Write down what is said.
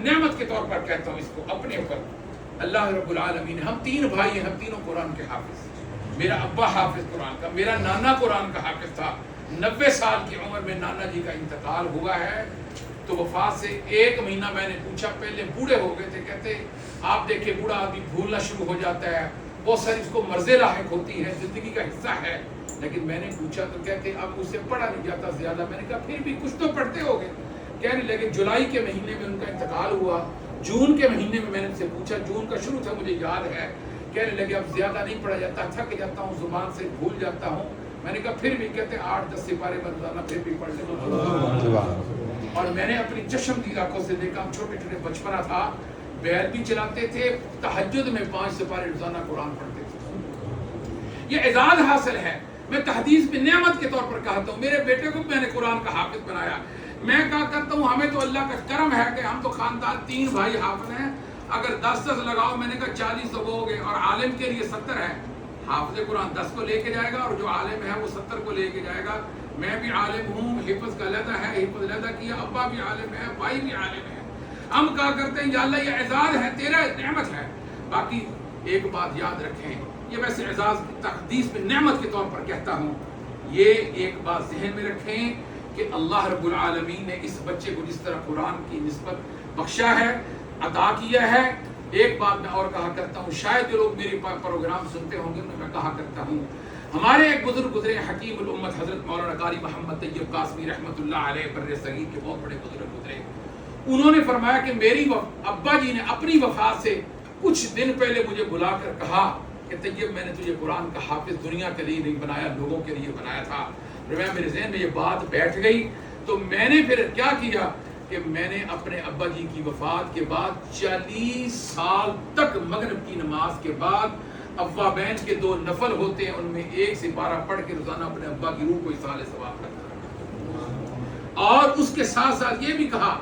نعمت کے طور پر کہتا ہوں اس کو اپنے اوپر. اللہ رب العالمین, ہم 3 بھائی ہیں, ہم تینوں قرآن کے حافظ. میرا ابا حافظ قرآن کا, میرا نانا قرآن کا حافظ تھا. 90 سال کی عمر میں نانا جی کا انتقال ہوا ہے. تو وفات سے 1 مہینہ میں نے پوچھا, پہلے بوڑھے ہو گئے تھے, کہتے آپ دیکھیں بوڑھا آدمی بھولنا شروع ہو جاتا ہے, بہت ساری اس کو مرضیں لاحق ہوتی ہیں, زندگی کا حصہ ہے. لیکن میں نے پوچھا تو کہتے اب مجھ سے پڑھا نہیں جاتا زیادہ. میں نے کہا پھر بھی کچھ تو پڑھتے ہو گے. کہنے لگے جولائی کے مہینے میں ان کا انتقال ہوا. جون کے مہینے میں نے ان سے پوچھا, جون کا شروع تھا مجھے یاد ہے. کہنے لگے اب زیادہ نہیں پڑھا جاتا, تھک جاتا ہوں, زبان سے بھول جاتا ہوں. میں نے کہا پھر بھی, کہتے 8-10 سپارے روزانہ پھر بھی پڑھ لیں. اور میں نے اپنی چشم دید آنکھوں سے دیکھا, ہم چھوٹے چھوٹے بچپنا تھا, بیل بھی چلاتے تھے, تہجد میں 5 سپارے روزانہ قرآن پڑھتے تھے. یہ اعزاز حاصل ہے. میں تحدیث میں نعمت کے طور پر کہتا ہوں. میرے بیٹے کو میں نے قرآن کا حافظ بنایا. میں کہا کرتا ہوں ہمیں تو اللہ کا کرم ہے کہ ہم تو خاندان 3 بھائی حافظ ہیں. اگر 10-10 لگاؤ, میں نے کہا 40 تو ہو گئے, اور عالم کے لیے 70 ہے. حافظ قرآن 10 کو لے کے جائے گا, اور جو عالم ہے وہ 70 کو لے کے جائے گا. میں بھی عالم ہوں, حفظ کا علیحدہ ہے, حفظ علیحدہ کیا, ابا بھی عالم ہے, بھائی بھی عالم ہے. ہم کہا کرتے ہیں یا اللہ یہ اعزاز ہے, تیرا نعمت ہے. باقی ایک بات یاد رکھیں, یہ ویسے اعزاز تقدیس میں نعمت کے طور پر کہتا ہوں, یہ ایک بات ذہن میں رکھیں کہ اللہ رب العالمین نے اس بچے کو جس طرح قرآن کی نسبت بخشا ہے, عطا کیا ہے. ایک بات میں اور کہا کرتا ہوں, شاید جو لوگ میری پروگرام سنتے ہوں گے میں کہا کرتا ہوں, ہمارے ایک بزرگ گزرے حکیم الامت حضرت مولانا قاری محمد طیب قاسمی رحمۃ اللہ علیہ بر صغیر کے بہت بڑے بزرگ گزرے. انہوں نے فرمایا کہ میری ابا جی نے اپنی وفات سے کچھ دن پہلے مجھے بلا کر کہا کہ طیب میں نے تجھے قرآن کا حافظ دنیا کے لیے نہیں بنایا, لوگوں کے لیے بنایا تھا. میرے ذہن میں یہ بات بیٹھ گئی. تو میں نے پھر کیا کیا کہ میں نے اپنے ابا جی کی وفات کے بعد 40 سال تک مغرب کی نماز کے بعد اوابین کے 2 نفل ہوتے ہیں, ان میں 1 سپارہ پڑھ کے روزانہ اپنے ابا کی روح کو ایصال ثواب کرتا. اور اس کے ساتھ ساتھ یہ بھی کہا